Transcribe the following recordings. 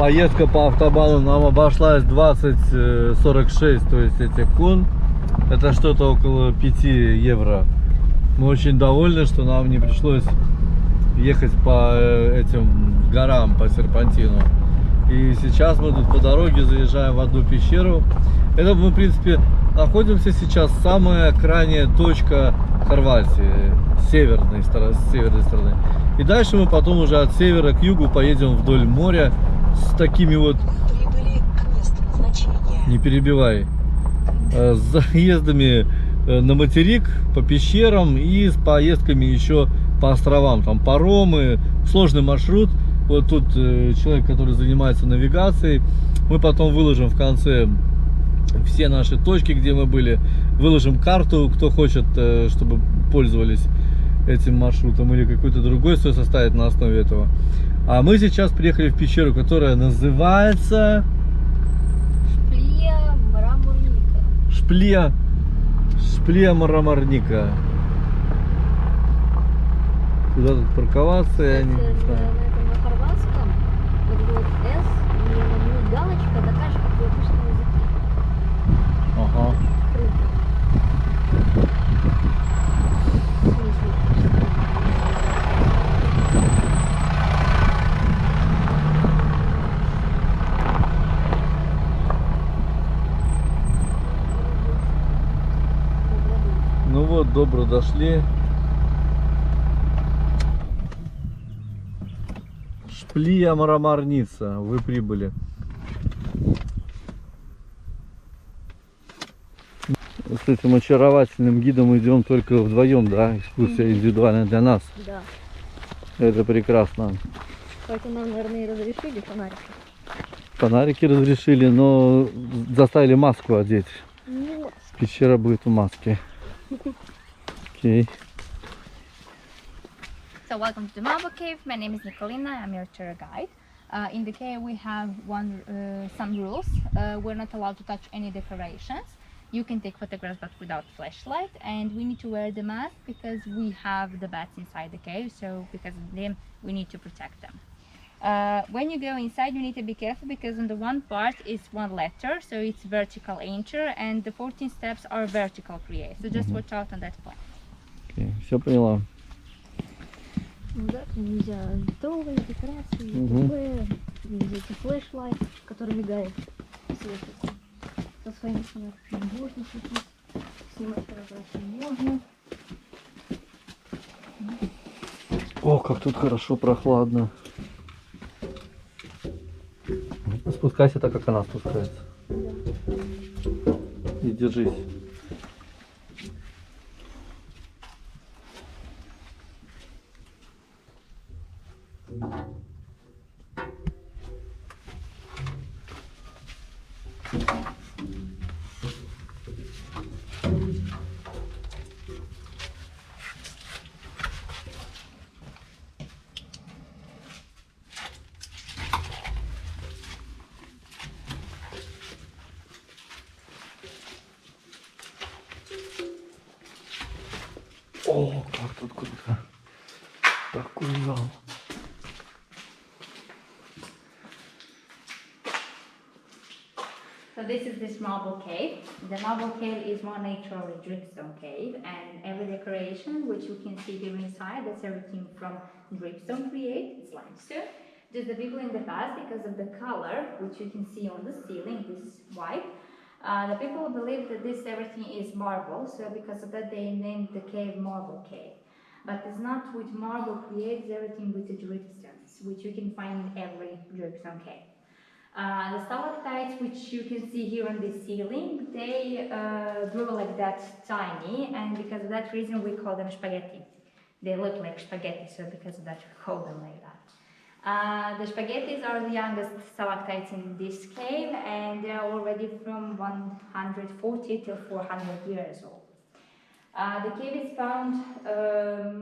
Поездка по автобану нам обошлась 20,46, то есть этих кун. Это что-то около 5 евро. Мы очень довольны, что нам не пришлось ехать по этим горам, по серпантину. И сейчас мы тут по дороге заезжаем в одну пещеру. Это мы, в принципе, находимся сейчас самая крайняя точка Хорватии, с северной стороны. И дальше мы потом уже от севера к югу поедем вдоль моря с такими вот... Не перебивай. С заездами на материк, по пещерам и с поездками еще по островам. Там паромы, сложный маршрут. Вот тут человек, который занимается навигацией. Мы потом выложим в конце все наши точки, где мы были. Выложим карту, кто хочет, чтобы пользовались этим маршрутом или какой-то другой составить на основе этого. А мы сейчас приехали в пещеру, которая называется... Пещера Мраморница. Пещера Мраморница. Куда тут парковаться, я не знаю. На хорватском вот это вот S и галочка такая же, как в латышском языке. Ага. Ну вот, добро дошли. Пещера Мраморница, вы прибыли. С этим очаровательным гидом идем только вдвоем, да? Экскурсия индивидуальная для нас. Да. Это прекрасно. Поэтому нам, наверное, и разрешили фонарики. Фонарики разрешили, но заставили маску одеть. Ну, Пещера будет в маске. Окей. So welcome to the Marble Cave. My name is Nicolina. I'm your tour guide. In the cave we have some rules. We're not allowed to touch any decorations. You can take photographs but without flashlight, and we need to wear the mask because we have the bats inside the cave, so because of them we need to protect them. When you go inside you need to be careful because on the one part is one letter, so it's vertical enter, and the 14 steps are vertical create, so just watch out on that point. Okay. Все поняла. ну да, нельзя трогать декорации, другое, нельзя флешлайт, который мигает, светит. Со своими фонариками можно светить, снимать фотографии можно. О, как тут хорошо, прохладно. Спускайся так, как она спускается. И держись. О, как тут круто. Такой зал. So this is this marble cave. The marble cave is more naturally dripstone cave, and every decoration which you can see here inside, that's everything from dripstone create, it's limestone. Just the people in the past, because of the color which you can see on the ceiling, this white, the people believe that this everything is marble, so because of that they named the cave Marble Cave. But it's not with marble creates everything with the dripstones, which you can find in every dripstone cave. The stalactites which you can see here on the ceiling, they grew like that tiny, and because of that reason we call them spaghetti. They look like spaghetti, so because of that we call them like that. The spaghettis are the youngest stalactites in this cave, and they are already from 140 till 400 years old. The cave is found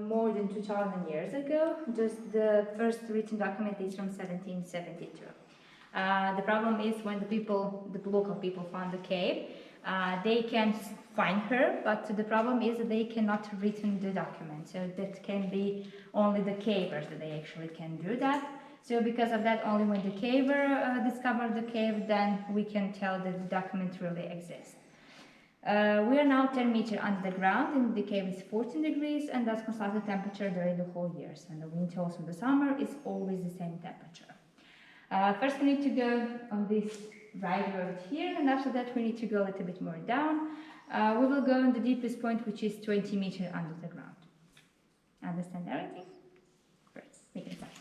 more than 2000 years ago. Just the first written document is from 1772. The problem is when the local people found the cave, they can find her, but the problem is that they cannot written the document. So that can be only the cavers that they actually can do that. So because of that, only when the caver discovered the cave, then we can tell that the document really exists. We are now 10 meters under the ground, and the cave is 14 degrees, and that's constant temperature during the whole year. So in the winter, also in the summer, it's always the same temperature. First, we need to go on this right road here, and after that, we need to go a little bit more down. We will go on the deepest point, which is 20 meters under the ground. Understand everything? Great. We can start.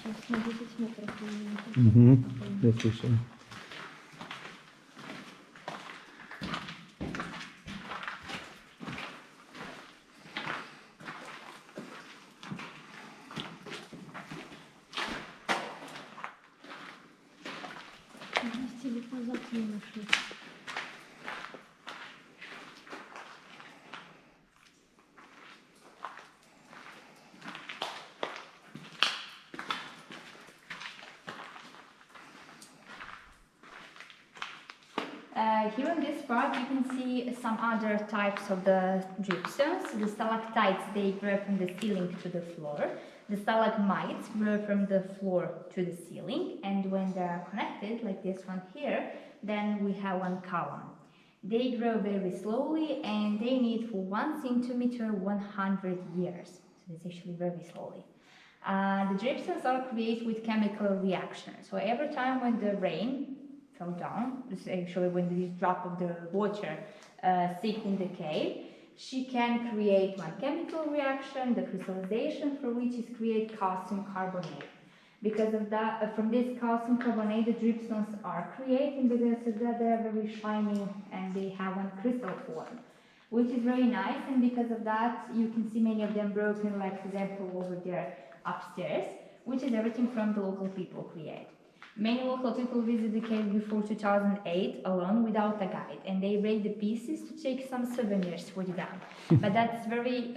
Сейчас на 10 метров. Я слышал. Телефон завтра не нашли. Here on this part, you can see some other types of the gypsums. The stalactites, they grow from the ceiling to the floor. The stalagmites grow from the floor to the ceiling. And when they are connected, like this one here, then we have one column. They grow very slowly, and they need for 1 centimeter 100 years. So it's actually very slowly. The gypsums are created with chemical reactions. So every time when the rain fell down, this is actually when the drop of the water sinks in the cave, she can create one chemical reaction, the crystallization for which is create calcium carbonate. Because of that, from this calcium carbonate, the gypsums are created, because of that they are very shiny and they have one crystal form, which is very nice. And because of that, you can see many of them broken, like for example over there upstairs, which is everything from the local people create. Many local people visit the cave before 2008 alone without a guide, and they break the pieces to take some souvenirs with them. But that's very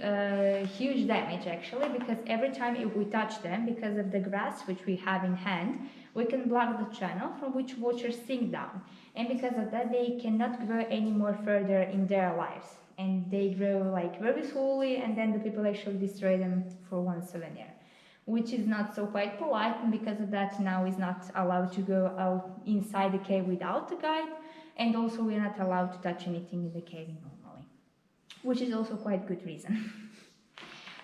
huge damage actually, because every time if we touch them, because of the grass which we have in hand, we can block the channel from which water sinks down. And because of that, they cannot grow any more further in their lives. And they grow like very slowly, and then the people actually destroy them for one souvenir, which is not so quite polite, and because of that now is not allowed to go out inside the cave without a guide, and also we're not allowed to touch anything in the cave normally, which is also quite good reason.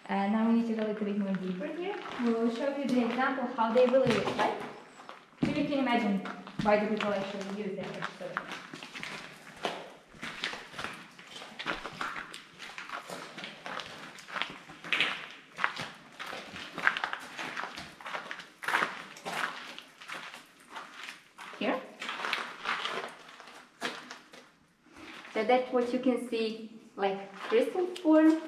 Now we need to go a little bit more deeper here. We will show you the example how they really look like, so you can imagine why the people actually use them. Here. So that's what you can see, like crystal form.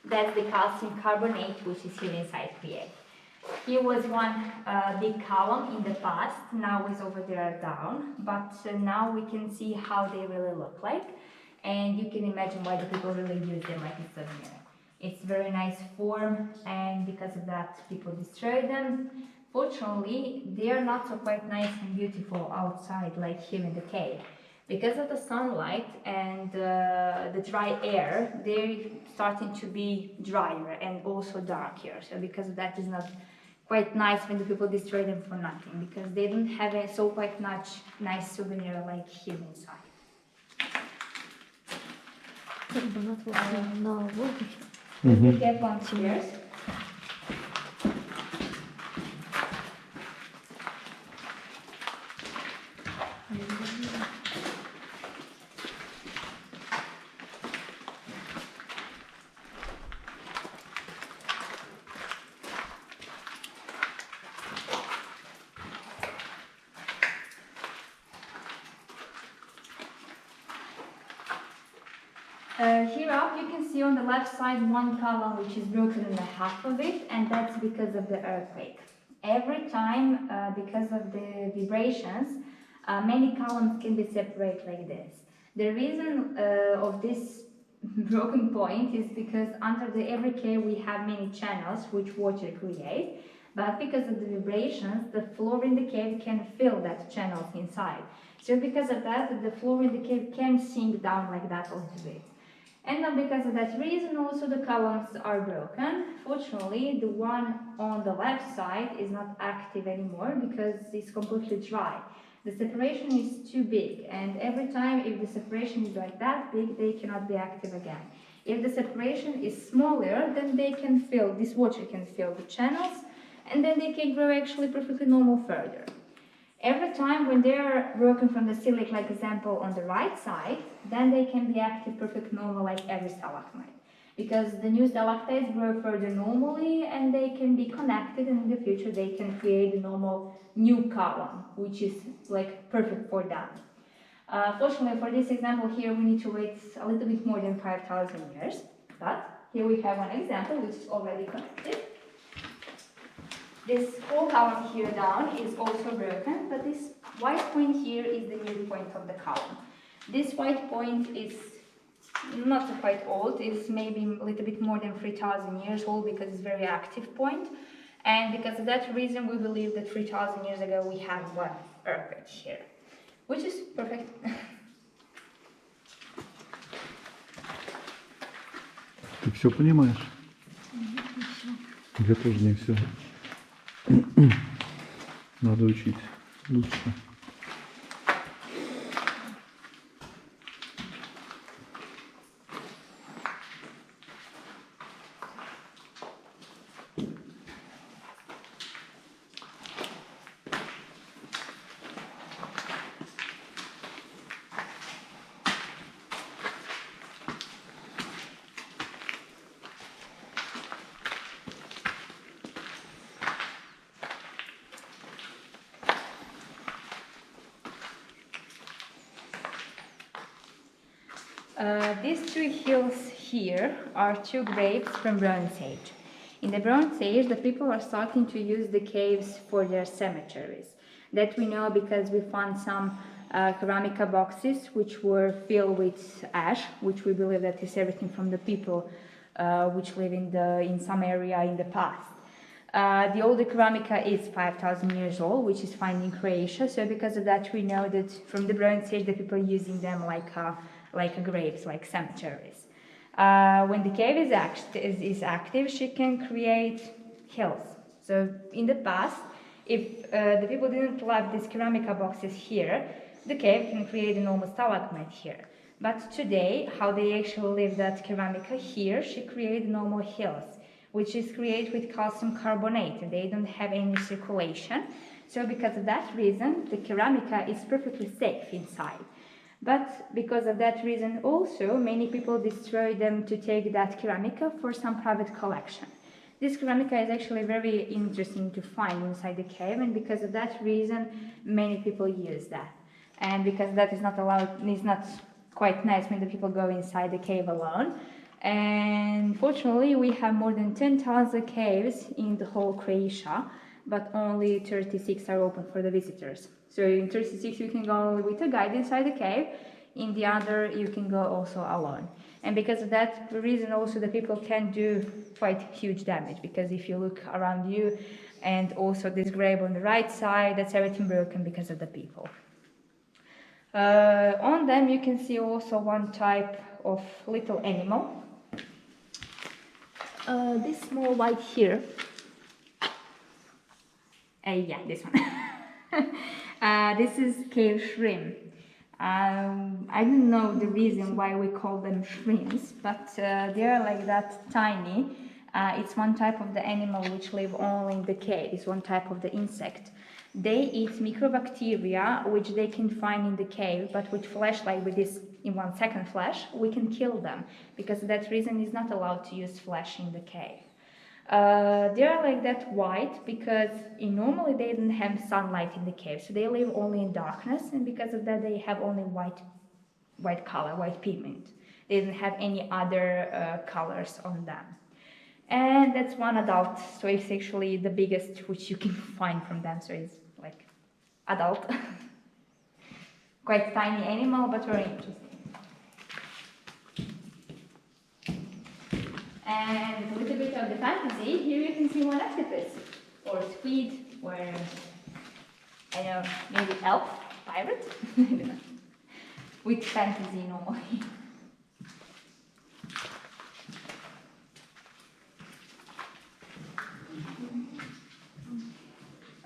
That's the calcium carbonate, which is here inside here. Here was one big column in the past, now it's over there down, but now we can see how they really look like, and you can imagine why the people really use them like a souvenir. It's very nice form, and because of that people destroy them. Fortunately, they are not so quite nice and beautiful outside like here in the cave. Because of the sunlight and the dry air, they're starting to be drier and also darker. So because of that, it's not quite nice when the people destroy them for nothing, because they don't have a so quite nice souvenir like here inside. We get one chairs. Here up you can see on the left side one column which is broken in half of it, and that's because of the earthquake. Every time, because of the vibrations, many columns can be separated like this. The reason of this broken point is because under every cave we have many channels which water create, but because of the vibrations, the floor in the cave can fill that channels inside. So because of that, the floor in the cave can sink down like that a little bit. And now because of that reason also the columns are broken. Fortunately, the one on the left side is not active anymore because it's completely dry. The separation is too big, and every time if the separation is like that big, they cannot be active again. If the separation is smaller, then they can fill, this water can fill the channels, and then they can grow actually perfectly normal further. Every time when they are working from the silic, like example on the right side, then they can be active perfect normal like every stalagmite. Because the new stalactites grow further normally and they can be connected, and in the future they can create a normal new column, which is like perfect for them. Fortunately for this example here we need to wait a little bit more than 5,000 years, but here we have one example which is already connected. This whole column here down is also broken, but this white point here is the new point of the column. This white point is not quite old, it's maybe a little bit more than 3,000 years old because it's a very active point. And because of that reason we believe that 3,000 years ago we have one earthquake here, which is perfect. Ты все понимаешь? Я тоже не все. Надо учить лучше. These two hills here are two graves from Bronze Age. In the Bronze Age, the people are starting to use the caves for their cemeteries. That we know because we found some ceramica boxes which were filled with ash, which we believe that is everything from the people which live in some area in the past. The older ceramica is 5,000 years old, which is found in Croatia. So because of that, we know that from the Bronze Age, the people are using them like graves, like cemeteries. When the cave is active, she can create hills. So in the past, if the people didn't love these ceramica boxes here, the cave can create a normal stalagmite here. But today, how they actually leave that ceramica here, she creates normal hills, which is created with calcium carbonate, and they don't have any circulation. So because of that reason, the ceramica is perfectly safe inside. But because of that reason also, many people destroy them to take that ceramica for some private collection. This ceramica is actually very interesting to find inside the cave, and because of that reason, many people use that. And because that is not allowed, it's not quite nice when the people go inside the cave alone. And fortunately, we have more than 10,000 caves in the whole Croatia, but only 36 are open for the visitors. So in 36 you can go only with a guide inside the cave, in the other you can go also alone. And because of that reason also the people can do quite huge damage, because if you look around you and also this grave on the right side, that's everything broken because of the people. On them you can see also one type of little animal. This small white here. Yeah, this one. This is cave shrimp. I don't know the reason why we call them shrimps, but they are like that tiny. It's one type of the animal which live only in the cave. It's one type of the insect. They eat microbacteria which they can find in the cave, but with flesh, like with this in 1 second flesh, we can kill them, because that reason is not allowed to use flesh in the cave. They are like that white because normally they don't have sunlight in the cave, so they live only in darkness, and because of that they have only white color, white pigment. They don't have any other colors on them. And that's one adult, so it's actually the biggest which you can find from them, so it's like adult. Quite tiny animal, but very interesting. And a little bit of the fantasy, here you can see one octopus, or squid, or, I don't know, maybe elf, pirate? I don't know. With fantasy normally.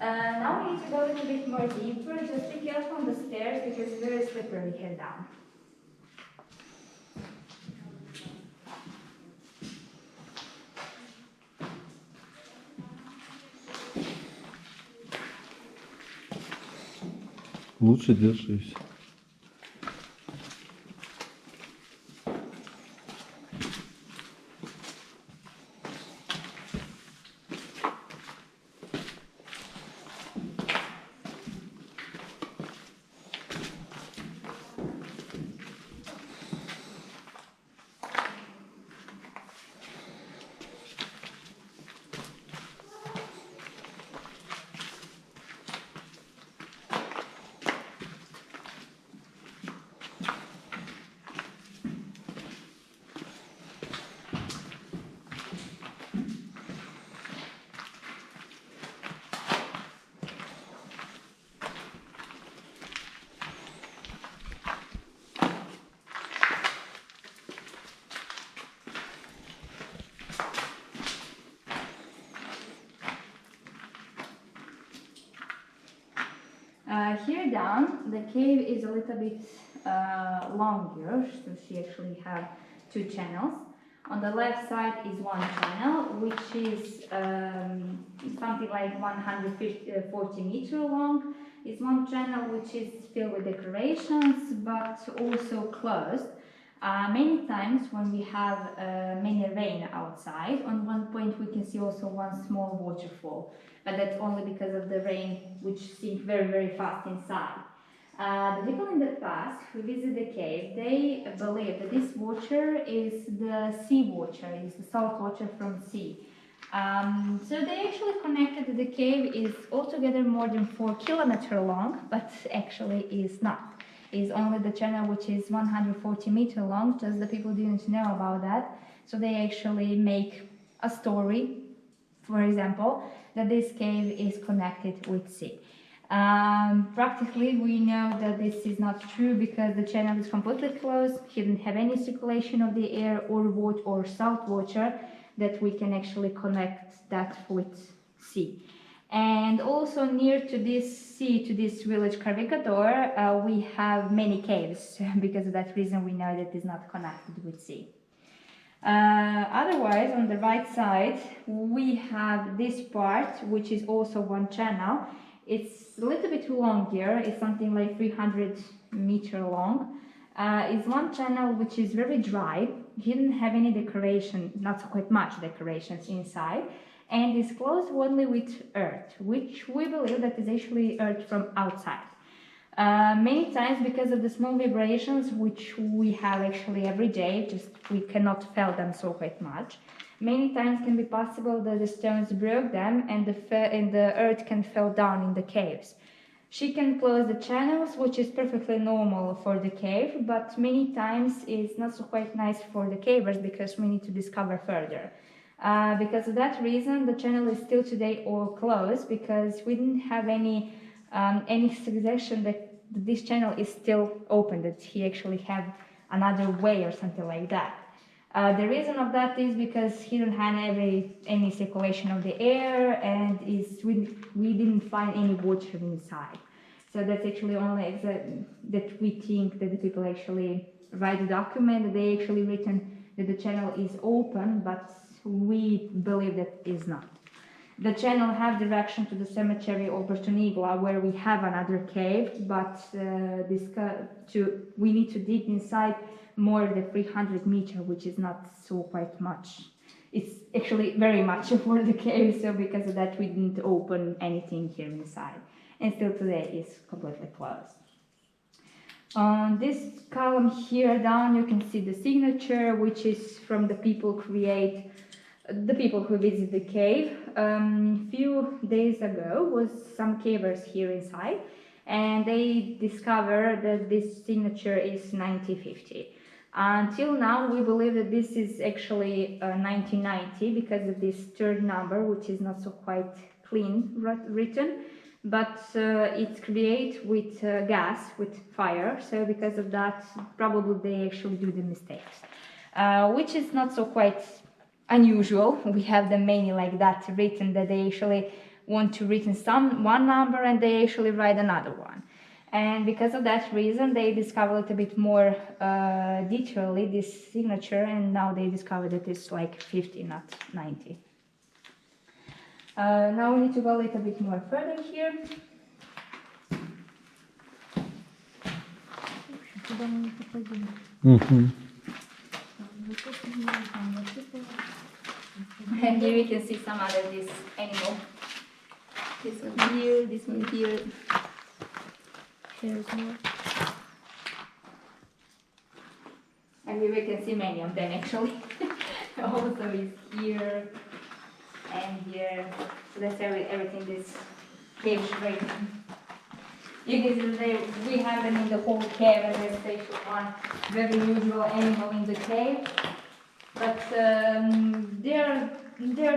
Now we need to go a little bit more deeper. Just be careful on the stairs because it's very slippery here down. Лучше держись. Here down, the cave is a little bit longer, so she actually have two channels. On the left side is one channel, which is something like 140 meters long. It's one channel which is filled with decorations, but also closed. Many times when we have many rain outside, on one point we can see also one small waterfall, but that's only because of the rain which sinks very, very fast inside. The people in the past who visit the cave, they believe that this water is the sea water, is the salt water from sea. So they actually connected that the cave is altogether more than 4 kilometers long, but actually is not. Is only the channel which is 140 meters long, just the people didn't know about that. So they actually make a story, for example, that this cave is connected with sea. Practically we know that this is not true because the channel is completely closed. He didn't have any circulation of the air or water or salt water that we can actually connect that with sea. And also near to this sea, to this village Carvicador, we have many caves. Because of that reason we know that it is not connected with sea. Otherwise, on the right side, we have this part, which is also one channel. It's a little bit longer, it's something like 300 meters long. It's one channel which is very dry. He didn't have any decoration, not so quite much decorations inside. And is closed only with earth, which we believe that is actually earth from outside. Many times because of the small vibrations which we have actually every day, just we cannot feel them so quite much. Many times can be possible that the stones broke them and the earth can fall down in the caves. She can close the channels, which is perfectly normal for the cave, but many times it's not so quite nice for the cavers because we need to discover further. Because of that reason, the channel is still today all closed because we didn't have any suggestion that this channel is still open, that he actually have another way or something like that. The reason of that is because he didn't have any circulation of the air and we didn't find any water inside. So that's actually only that we think that the people actually write the document, that they actually written that the channel is open, but we believe that is not. The channel have direction to the cemetery of Bertonigla, where we have another cave, but we need to dig inside more than 300 meters, which is not so quite much. It's actually very much for the cave, so because of that we didn't open anything here inside. And still today is completely closed. On this column here down you can see the signature, which is from the people who visit the cave. Few days ago was some cavers here inside and they discovered that this signature is 1950. Until now we believe that this is actually 1990 because of this third number, which is not so quite clean written, but it's created with gas, with fire, so because of that probably they actually do the mistakes, which is not so quite unusual. We have the many like that written, that they actually want to write one number and they actually write another one. And because of that reason, they discover a little bit more detailedly this signature, and now they discover that it's like 50, not 90. Now we need to go a little bit more further here. And here you can see some other this animal. This one here, this one here. Here's more. And here we can see many of them actually. Also is here and here. So that's everything this cave is written. You can see we have them in the whole cave, and there's actually one very usual animal in the cave. But they're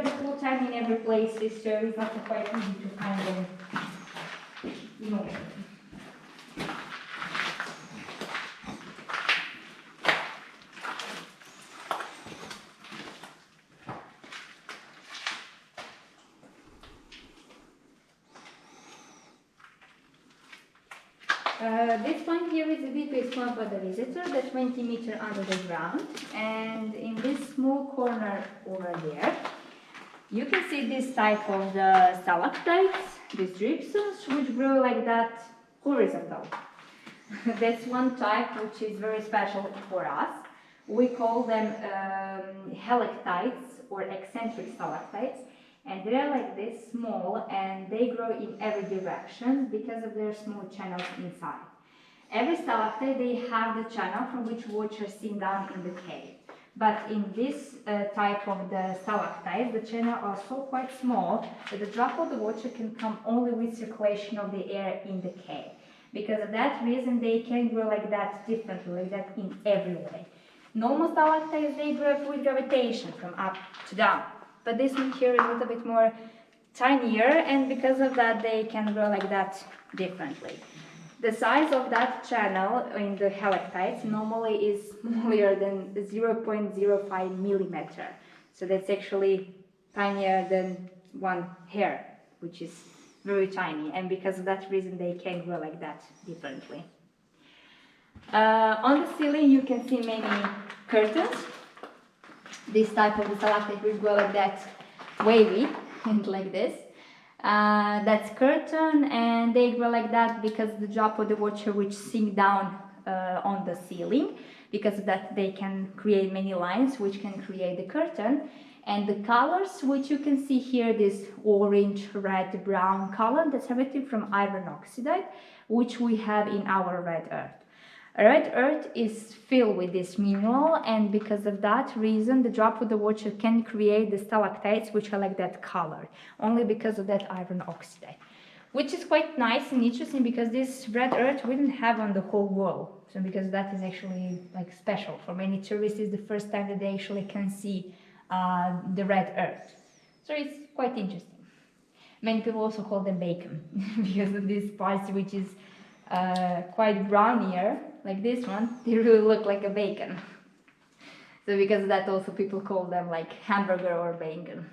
the whole time in every place, so it's not quite easy to find them. No. This one here is the deepest one for the visitor, the 20 meters under the ground. And in this small corner over there, you can see this type of the stalactites, these gypsums, which grow like that horizontal. That's one type which is very special for us. We call them helictites or eccentric stalactites. And they're like this small, and they grow in every direction because of their small channels inside. Every stalactite, they have the channel from which water sink down in the cave. But in this type of the stalactites, the channels are so quite small that the drop of the water can come only with circulation of the air in the cave. Because of that reason, they can grow like that differently, like that in every way. Normal stalactites, they grow with gravitation from up to down. But this one here is a little bit more tinier, and because of that they can grow like that differently. The size of that channel in the helictites normally is smaller than 0.05 millimeter. So that's actually tinier than one hair, which is very tiny, and because of that reason they can grow like that differently. On the ceiling you can see many curtains. This type of the stalactite will grow like that, wavy, and like this. That's curtain, and they grow like that because the drop of the water which sink down on the ceiling. Because of that they can create many lines which can create the curtain. And the colors which you can see here, this orange, red, brown color, that's everything from iron oxide, which we have in our red earth. Red earth is filled with this mineral, and because of that reason the drop of the water can create the stalactites which are like that color, only because of that iron oxide. Which is quite nice and interesting because this red earth we didn't have on the whole world. So because that is actually like special. For many tourists it's the first time that they actually can see the red earth. So it's quite interesting. Many people also call them bacon because of this part which is quite brownier, like this one, they really look like a bacon. So because of that also people call them like hamburger or bacon.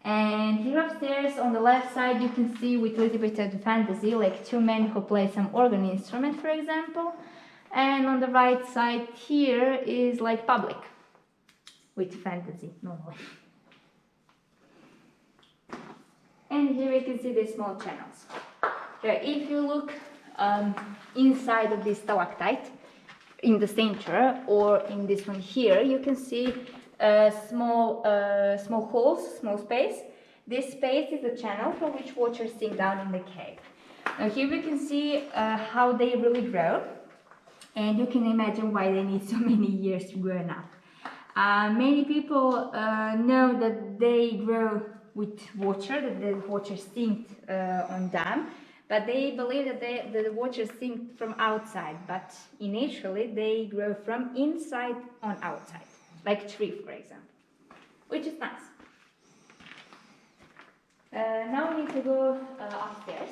And here upstairs on the left side you can see with a little bit of fantasy like two men who play some organ instrument, for example. And on the right side here is like public with fantasy normally. And here you can see the small channels. If you look inside of this stalactite, in the center, or in this one here, you can see small holes, small space. This space is the channel from which water sinks down in the cave. Now here we can see how they really grow, and you can imagine why they need so many years to grow up. Many people know that they grow with water, that the water sinks on them. But they believe that the water sinks from outside, but initially they grow from inside on outside, like a tree, for example, which is nice. Now we need to go upstairs.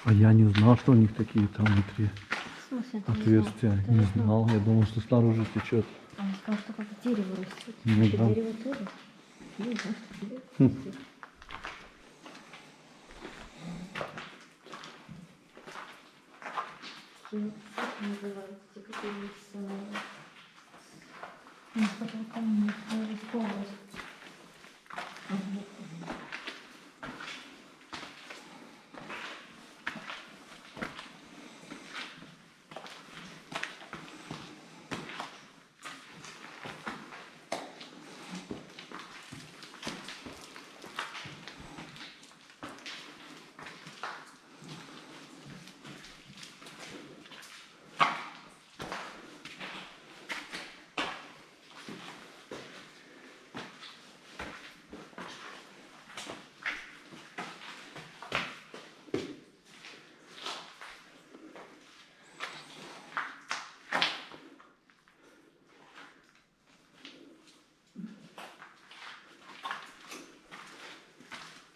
А я не знал, что у них такие там внутри отверстия. Не знал, я думал, что снаружи течет. Он сказал, что как дерево растет. Ну Что да. дерево тоже. Ну, да, что дерево растет. Как называются те, которые с потолком рисковывают.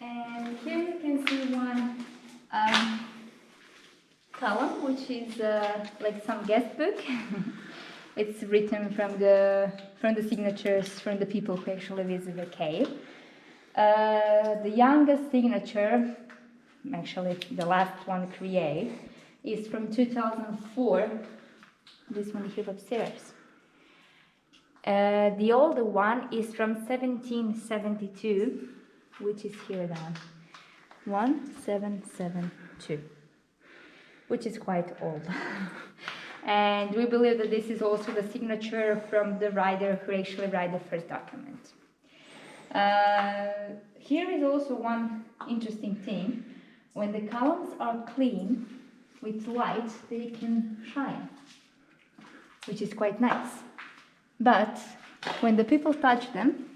And here you can see one column, which is like some guest book. It's written from the signatures from the people who actually visit the cave. The youngest signature, actually the last one created, is from 2004. This one here upstairs. The older one is from 1772, which is here down. 1772, which is quite old. And we believe that this is also the signature from the writer who actually wrote the first document. Here is also one interesting thing. When the columns are clean with light, they can shine, which is quite nice. But when the people touch them,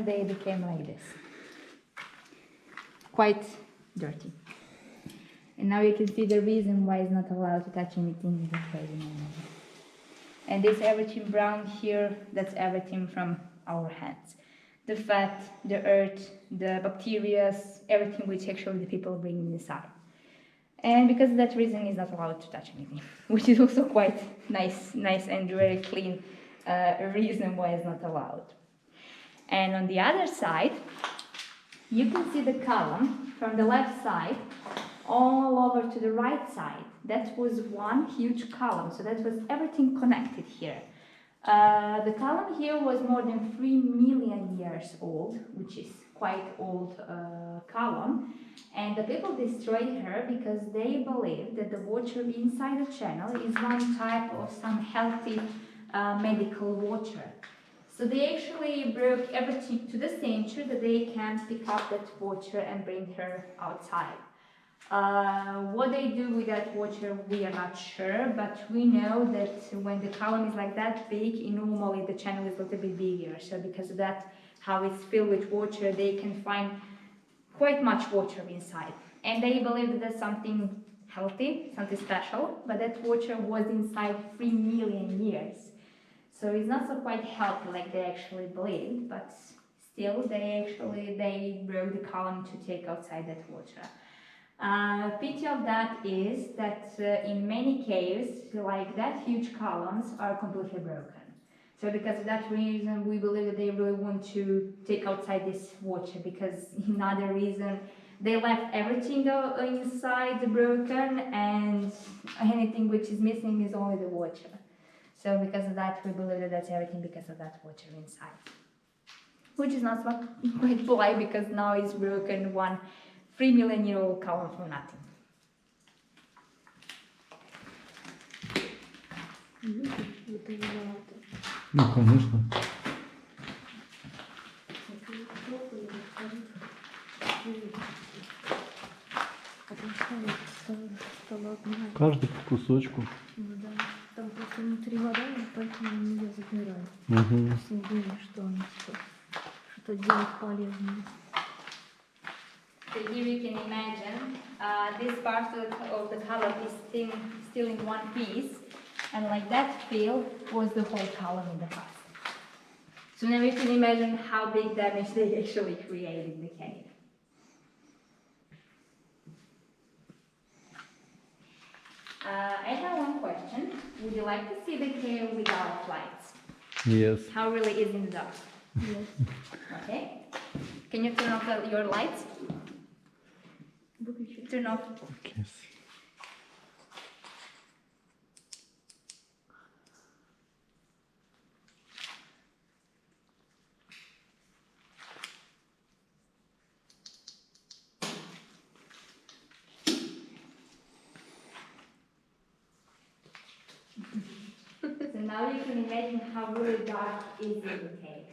they became like this. Quite dirty. And now you can see the reason why it's not allowed to touch anything in the cave anymore. And this everything brown here, that's everything from our hands. The fat, the earth, the bacteria, everything which actually the people bring inside. And because of that reason, it's not allowed to touch anything, which is also quite nice and very clean reason why it's not allowed. And on the other side, you can see the column from the left side all over to the right side. That was one huge column, so that was everything connected here. The column here was more than 3 million years old, which is quite old column. And the people destroyed her because they believed that the water inside the channel is one type of some healthy medical water. So they actually broke everything to the center that they can pick up that water and bring her outside. What they do with that water, we are not sure, but we know that when the column is like that big, normally the channel is a little bit bigger. So because of that, how it's filled with water, they can find quite much water inside. And they believe that that's something healthy, something special, but that water was inside 3 million years. So it's not so quite healthy like they actually believed, but still they broke the column to take outside that water. Pity of that is that in many caves, like that huge columns are completely broken. So because of that reason, we believe that they really want to take outside this water, because another reason, they left everything inside broken, and anything which is missing is only the water. So because of that, we believe that that's everything because of that water inside. Which is not quite polite, because now it's broken, 3 million year old column for nothing. Ну, конечно. Каждый по кусочку. Ну да, там просто внутри вода, поэтому они ее забирают. Угу. С идеей, что они что-то делают полезное. So here you can imagine this part of the column is still in one piece, and like that field was the whole column in the past. So now you can imagine how big damage they actually created in the cave. I have one question. Would you like to see the cave without lights? Yes. How really is in the dark? Yes. Okay. Can you turn off your lights? Turn off. Yes. So now you can imagine how really dark is in the cave.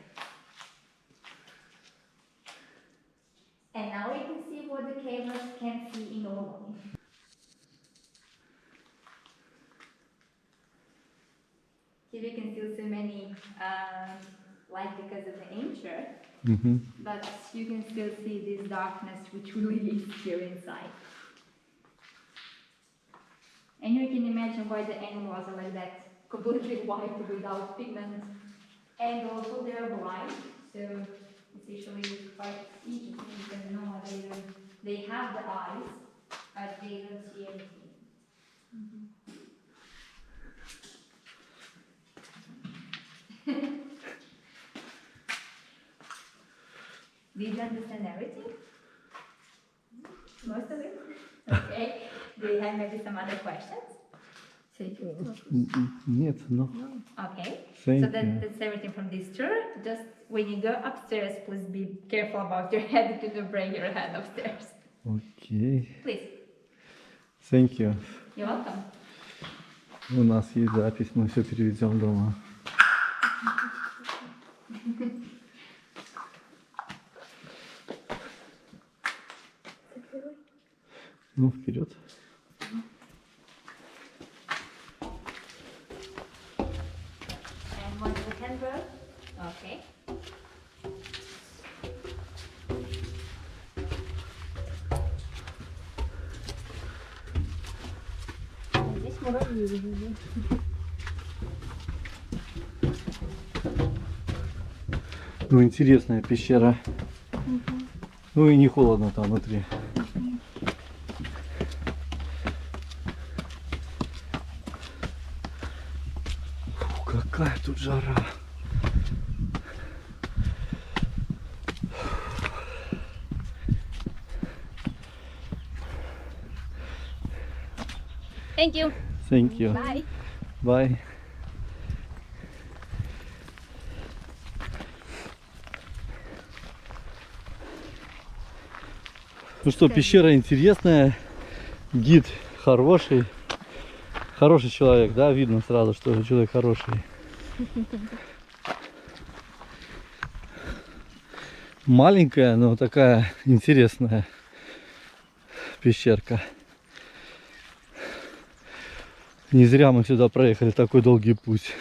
And now you can see what the cavers can't see in normally. Here you can still see many light because of the nature, but you can still see this darkness which really is here inside. And you can imagine why the animals are like that, completely white without pigment. And also they're blind, so it's usually quite easy to know they have the eyes, but they don't see anything. Did you understand everything? Most of it? Okay. Do you have maybe some other questions? Нет, no. Okay. Thank So you. that's everything from this tour. Just when you go upstairs, please be careful about your head. Do not bring your head upstairs. Окей. Please. Thank you. You're welcome. У нас есть запись, мы все переведем дома. Ну, вперед. And one the handle. Okay. Здесь муравьи видели. Ну, интересная пещера. Ну и не холодно там внутри. Фу, какая тут жара. Thank you. Thank you. Bye. Bye. Ну что, пещера интересная, гид хороший, хороший человек, да, видно сразу, что человек хороший. Маленькая, но такая интересная пещерка. Не зря мы сюда проехали такой долгий путь.